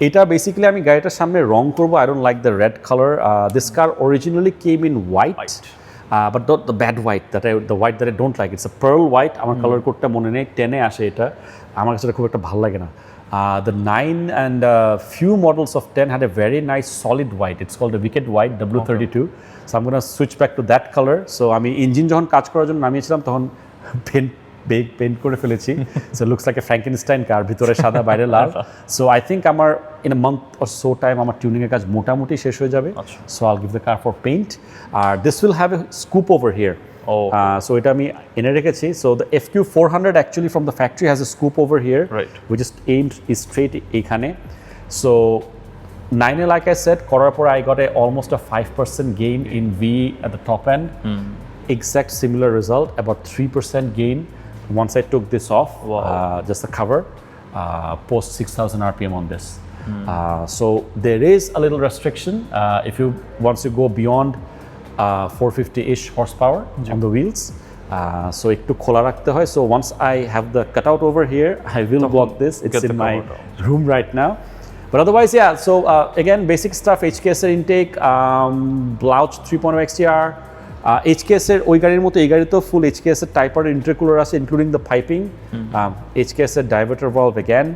Eta basically আমি গাড়িটার সামনে রং করব. I don't like the red color. This car originally came in white. But not the bad white, the white that I don't like. It's a pearl white. আমার colour কোডটা মনে নেই, 10-এ আসে এটা। আমার কাছে এটা খুব একটা ভালো লাগে না। The 9 and few models of 10 had a very nice solid white. It's called a Wicked White W32. So I'm going to switch back to that color. So আমি ইঞ্জিন যখন কাজ করার জন্য নামিয়েছিলাম তখন পেন্ট করে ফেলেছি। So it looks like a Frankenstein car, ভিতরে সাদা বাইরে লাল। So I think আমার in a month or so time আমার টিউনিং এর কাজ মোটামুটি শেষ হয়ে যাবে। So I'll give the car for paint. This will have a scoop over here. So এটা আমি এনে রেখেছি. So the FQ400 actually from the factory has a scoop over here, which is aimed straight এইখানে. So 9, like I said, করার পর I got almost a 5% gain in V at the top end. Exact similar result, about 3% gain once I took this off. Just the cover, post 6,000 RPM on this. So there is a little restriction if you once you go beyond 450-ish horsepower on the wheels. So একটু খোলা রাখতে হয়. So once I have the cutout over here, I will block this. It's in my room right now. But otherwise, yeah. So again, basic stuff. HKS intake, Blouch 3.0 XTR. HKS ওই গাড়ির মতো এই গাড়িতেও full HKS type R intercooler আছে, including the piping. HKS diverter valve again.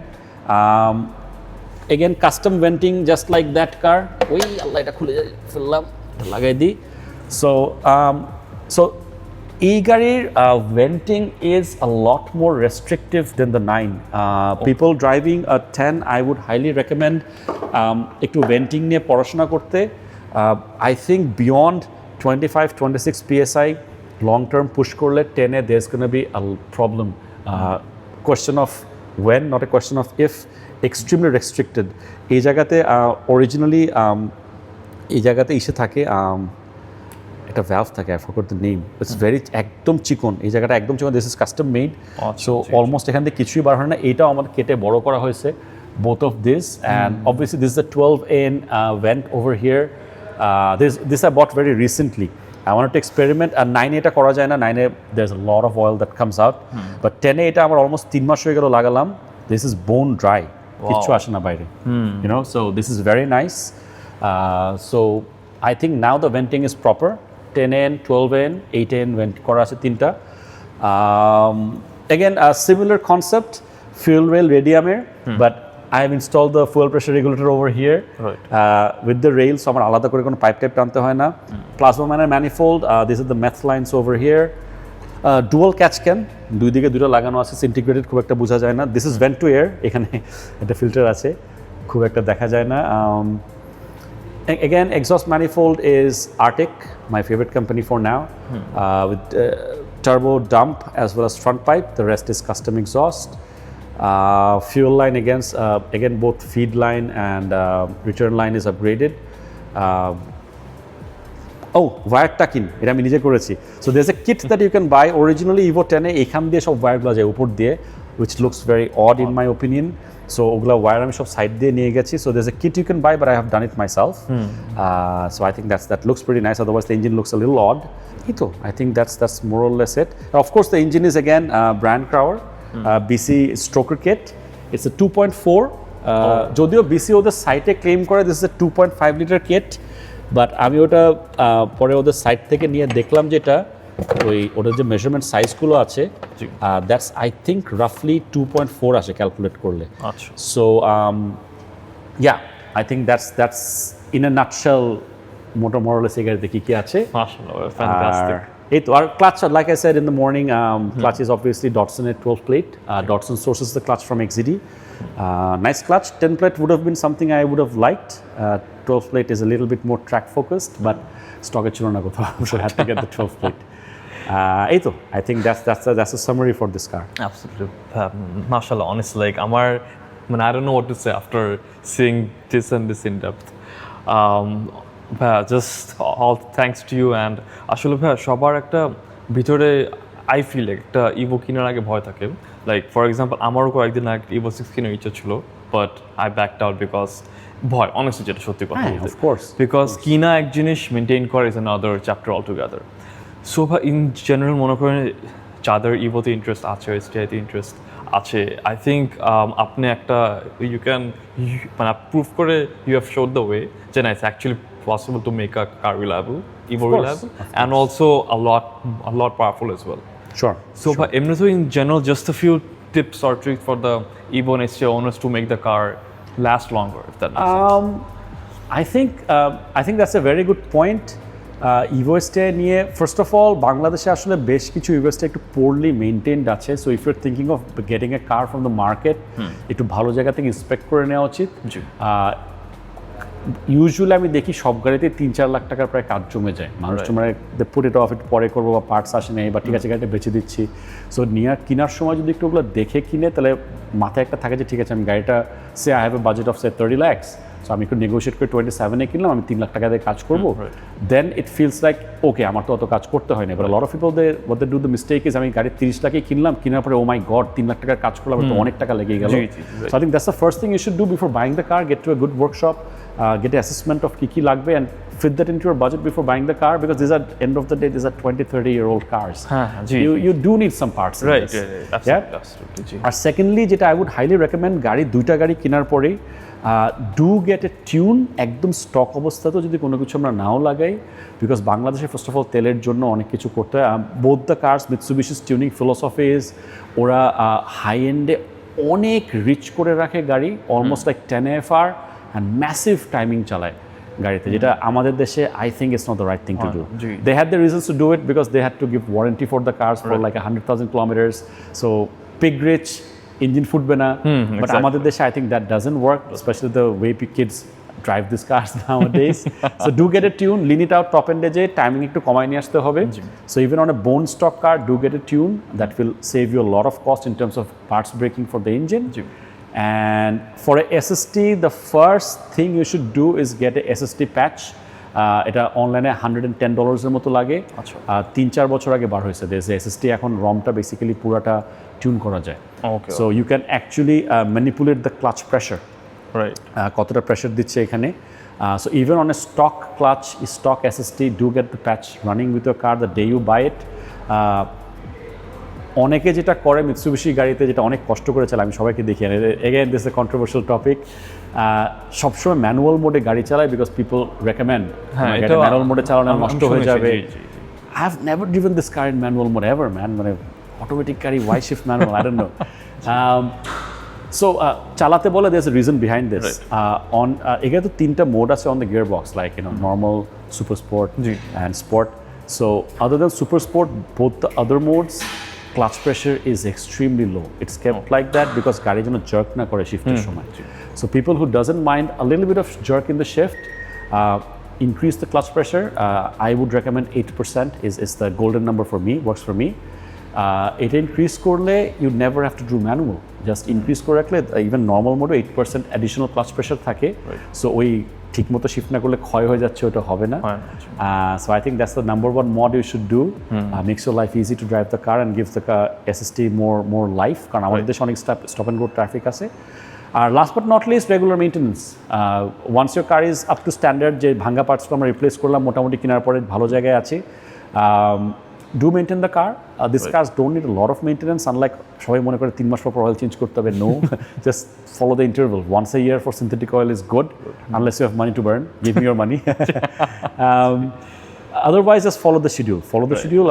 Again, custom venting just like that car. ওই আল্লাহ এটা খুলে ফেললাম, লাগাই দিই. So এই গাড়ির venting is a lot more restrictive than the 9. People driving a 10, I would highly recommend একটু venting নিয়ে পড়াশোনা করতে. I think beyond 25-26 psi long term push করলে 10-এ there's going to be a problem. Question of when, not a question of if. Extremely restricted. এই জায়গাতে originally এই জায়গাতে ইসে থাকে একটা valve থাকে, I forgot the name. It's very একদম চিকন, এই জায়গাটা একদম চিকন. This is custom made. So almost এখান থেকে কিছুই বার হয় না. এটাও আমাদের কেটে বড় করা হয়েছে, both of this. And obviously this is the 12N vent over here. This I bought very recently. I wanted to experiment. And 9 এটা করা যায় না. 9 there's a lot of oil that comes out. But 10 এটা আমার almost 3 মাস হয়ে গেল লাগালাম. This is bone dry. কিচ্ছু আসে না বাইরে. You know, so this is very nice. So I think now the venting is proper. 10N, 12N, 8N করা আছে তিনটা। Again, a similar concept, fuel rail radiumer, but I have installed the fuel pressure regulator over here with the rails, so আমার আলাদা করে কোনো pipe type টানতে হয় না। Plasma manner manifold, these are the meth lines over here. Dual catch can, দুই দিকে দুটো লাগানো আছে, ইন্টিগ্রেটেড, খুব একটা বোঝা যায় না। This is vent to air, এখানে একটা ফিল্টার আছে, খুব একটা দেখা যায় না। Again, exhaust manifold is Arctic, my favorite company for now, with turbo dump as well as front pipe. The rest is custom exhaust. Fuel line again both feed line and return line is upgraded. Wire tucking, এটা আমি নিজে করেছি। So there's a kit that you can buy originally EVO 10 এ এখান দিয়ে সব ওয়্যারগুলো যায় উপর দিয়ে, which looks very odd in my opinion. So ওগুলা ওয়্যার আমি সব সাইড দিয়ে নিয়ে গেছি। So there's a kit you can buy, but I have done it myself. So I think that looks pretty nice. Otherwise the engine looks a little odd. I think that's more or less it. Of course the engine is again brand Crower, BC stroker kit. It's a 2.4. যদিও BC ওদের সাইটে claim করে this is a 2.5 liter kit, but আমি ওটা পরে ওদের site থেকে নিয়ে দেখলাম যেটা ওদের যে মেজারমেন্ট সাইজগুলো আছে দ্যাটস আই থিঙ্ক রাফলি 2.4 আসে ক্যালকুলেট করলে। আচ্ছা, so I think that's in a nutshell মোটামোরলেস এই গাড়িতে কি আছে। এই তো আর clutch, like I said in the morning, clutch is obviously Dodson at 12 plate. Dodson sources the clutch from XZD. Nice clutch. 10 plate would have been something I would have liked. 12 plate is a little bit more track focused, but stock ছিল না কোথাও, so I had to get the 12 plate. এই তো, I think that's a summary for this car. Absolutely, mashallah. Honestly, like I don't know what to say after seeing this and this in depth. Just all thanks to you. And আসলে সবার একটা ভিতরে I feel like একটা EVO কেনার আগে ভয় থাকে। Like for example, আমারও কয়েকদিন আগে EVO 6 কেনার ইচ্ছা ছিল, but I backed out because ভয়, honestly যেটা সত্যি কথা বলতে। Of course. Because কিনা এক জিনিস মেনটেন করা is another chapter altogether. So in general মনে করেন যাদের EVO-তে ইন্টারেস্ট আছে, STI-তে ইন্টারেস্ট আছে, I think আপনি একটা মানে প্রুভ করে you have showed the way যে it's actually possible to make a car reliable, EVO reliable, and also a lot powerful as well. Sure. So in general, just a few tips or tricks for the EVO and STI owners to make the car last longer, if that makes sense. I think that's a very good point. EVO STI নিয়ে first of all বাংলাদেশে আসলে বেশ কিছু EVO STI একটু poorly maintained আছে। So if you are thinking of getting a car from the market, একটু ভালো জায়গা থেকে ইন্সপেক্ট করে নেওয়া উচিত। ইউজুয়ালি আমি দেখি সব গাড়িতে 3-4 লাখ টাকার প্রায় কাজ জমে যায়। মানুষ মানে পুট ইট অফ, একটু পরে করবো, বা পার্টস আসে নেই, বা ঠিক আছে গাড়িটা বেঁচে দিচ্ছি। সো কেনার সময় যদি একটু ওগুলো দেখে কিনে, তাহলে মাথায় একটা থাকে যে ঠিক আছে আমি গাড়িটা say I have a budget of say 30 lakhs, সো আমি একটু নেগোশিয়েট করে 27-এ কিনলাম, আমি 3 লাখ টাকা দিয়ে কাজ করবো, দেন ইট ফিলস লাইক ওকে আমার তো অত কাজ করতে হয় না। এবার lot of people they do the mistake is আমি গাড়ি 30 লাখে কিনলাম, কেনার পরে ও মাই গড 3 লাখ টাকার কাজ করলাম, তো অনেক টাকা লেগে গেল। So I think that's the first thing you should do before buying the car, get to a good workshop, get an assessment of কি লাগবে, and fit that into your budget before buying the car, because these are end of the day these are 20-30-year-old cars. You do need some parts, right? Absolutely. And secondly, যেটা I would highly recommend, দুইটা গাড়ি কেনার পরেই do get a tune একদম stock অবস্থাতেও যদি কোনো কিছু আমরা নাও লাগাই, বিকজ বাংলাদেশে ফার্স্ট অফ অল তেলের জন্য অনেক কিছু করতে হয়। Both the cars Mitsubishi's tuning philosophy is ওরা হাই এন্ডে অনেক রিচ করে রাখে গাড়ি, almost like 10 AFR and massive timing চালায় গাড়িতে, যেটা আমাদের দেশে I think it's not the right thing to do. They had the reasons to do it because they had to give warranty for the cars for like 100,000 kilometers, so pig rich, engine ফুটবে না, but আমাদের দেশে I think that doesn't work, especially the way kids drive these cars nowadays. So do get a tune, lean it out top end A, timing একটু কমায় নিয়ে আসতে হবে। So even on a bone stock car, do get a tune that will save you a lot of cost in terms of parts breaking for the engine. And for a SST, the first thing you should do is get a SST patch. এটা অনলাইনে $110 এর মতো লাগে। 3-4 বছর আগে বার হয়েছে যে SST এখন রমটা বেসিক্যালি পুরাটা টিউন করা যায়। So you can actually manipulate the clutch pressure, কতটা প্রেশার দিচ্ছে এখানে। So even on a stock clutch, stock SST, do get the patch running with your car the day you buy it. অনেকে যেটা করে Mitsubishi গাড়িতে, যেটা অনেক কষ্ট করে চালায়, আমি সবাইকে দেখি, again this A controversial topic, সবসময় ম্যানুয়াল মোডে গাড়ি চালায় বিকজ পিপল রেকমেন্ড ম্যানুয়াল মোডে চালানো নষ্ট হয়ে যাবে, I've never driven this car in manual mode ever, man. মানে automatic car, why shift manual? I don't know. So চালাতে বলে there's a reason behind this. On এখানে তো তিনটা মোড আছে on the gearbox, like normal, super sport, and sport. So other than super sport, both the other modes, clutch pressure is extremely low. It's kept like that because গাড়ি যেন jerk না করে শিফটের সময়. So people who doesn't mind a little bit of jerk in the shift, increase the clutch pressure. I would recommend 8% is the golden number for me, works for me. It increase করলে you never have to do manual. Just increase করে রাখলে even normal mode 8% additional clutch pressure থাকে. So ওই ঠিকমতো shift না করলে ক্ষয় হয়ে যাচ্ছে, ওটা হবে না। So I think that's the number one mod you should do. Makes your life easy to drive the car and gives the car SST more life, কারণ আমাদের দেশে অনেক stop and go traffic আছে। আর last but not least regular maintenance. Once your car is up to standard, যে ভাঙ্গা পার্টসগুলো আমরা replace করলাম মোটামুটি কেনার পরে ভালো জায়গায় আছে, do maintain the car. This cars don't need lot of maintenance, unlike সবাই মনে করে 3 মাস পর অয়েল চেঞ্জ করতে হবে। No, just follow the interval. Once a year for synthetic oil is good, unless you have money to burn, give me your money. Otherwise just follow the schedule,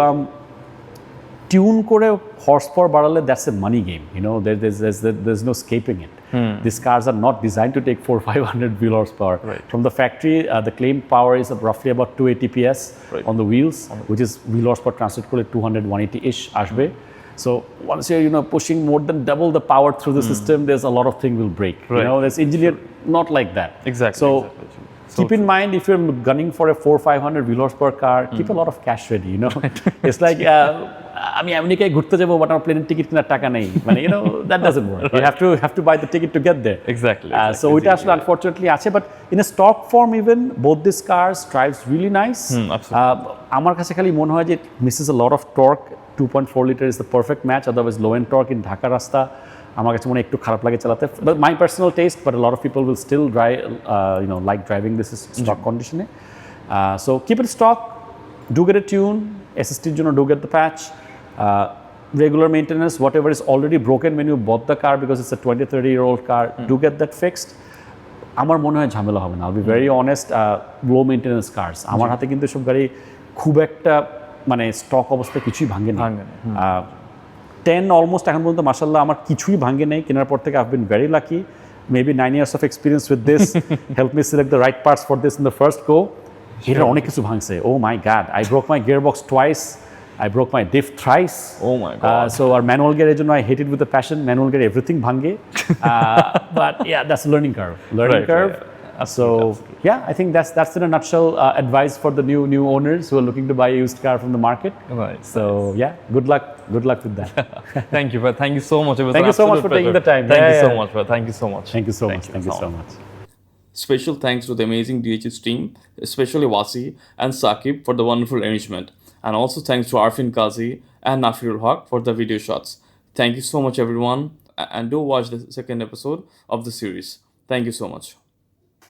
tune করে horse power বাড়ালে that's a money game, there's no escaping it. These cars are not designed to take 400-500 wheel horsepower. From the factory, the claimed power is roughly about 280 PS on the wheels, which is wheel horsepower translate করলে 200-180-ish আসবে. So once you're pushing more than double the power through the system, there's a lot of things will break. It's engineered not like that. Exactly. So keep in mind, if you're gunning for a 400-500 wheel horsepower car, keep a lot of cash ready. It's like আমি আমেরিকায় ঘুরতে যাবো, but আমার প্লেনের ticket কেনার টাকা নেই, মানে that doesn't work. You have to buy the ticket to get there. Exactly. So ওইটা আসলে unfortunately আছে, but in a stock form even both these cars drives really nice. আমার কাছে খালি মনে হয় যে misses a lot of torque. 2.4 liter is the perfect match, otherwise low end torque in Dhaka রাস্তা আমার কাছে মনে একটু খারাপ লাগে চালাতে, but my personal taste, but a lot of people will still drive like driving this is stock condition. So keep it stock, do get a tune, SST জন্য do get the patch. Regular maintenance, whatever is already broken when you bought the car because it's a 20-30-year-old car, do get that fixed. আমার মনে হয় ঝামেলা হবে না। I'll be very honest, low maintenance cars আমার হাতে কিন্তু সব গাড়ি খুব একটা মানে স্টক অবস্থায় কিছুই ভাঙে না। 10 অলমোস্ট এখন পর্যন্ত মাশাআল্লাহ আমার কিছুই ভাঙে নাই কেনার পর থেকে। I've been very lucky, maybe 9 years of experience with this helped me select the right parts for this in the first go. Here অনেক কিছু ভাঙছে। Oh my god, I broke my gearbox twice, I broke my diff thrice. Oh my god. So our manual gear, I hate it with a passion. Manual gear, everything bhange. But yeah, that's a learning curve. Curve. So yeah, I think that's in a nutshell advice for the new owners who are looking to buy a used car from the market. Right. So yeah, good luck with that. Thank you, but thank you so much. It was thank you so much for taking the time. Thank you so much, bro. Thank you so much. Thank you so much. Special thanks to the amazing DHS team, especially Wasi and Saqib for the wonderful arrangement. And also thanks to Arfin Kazi and Nafirul Haq for the video shots. Thank you so much, everyone. And do watch the second episode of the series. Thank you so much.